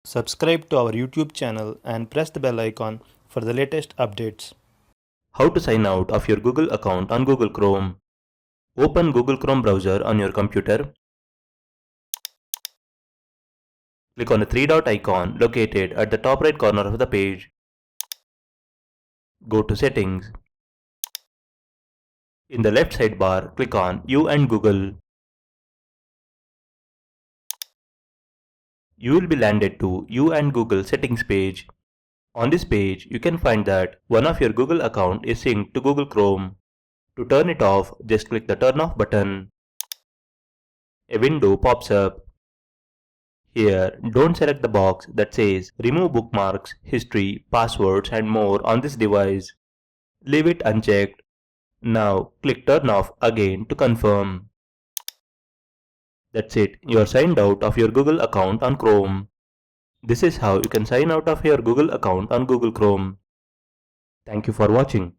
Subscribe to our YouTube channel and press the bell icon for the latest updates. How to sign out of your Google account on Google Chrome. Open Google Chrome browser on your computer. Click on the three-dot icon located at the top right corner of the page. Go to Settings. In the left sidebar, click on You and Google. You will be landed to You and Google settings page. On this page, you can find that one of your Google account is synced to Google Chrome. To turn it off, just click the Turn Off button. A window pops up. Here, don't select the box that says Remove bookmarks, history, passwords and more on this device. Leave it unchecked. Now, click Turn Off again to confirm. That's it, you are signed out of your Google account on Chrome. This is how you can sign out of your Google account on Google Chrome. Thank you for watching.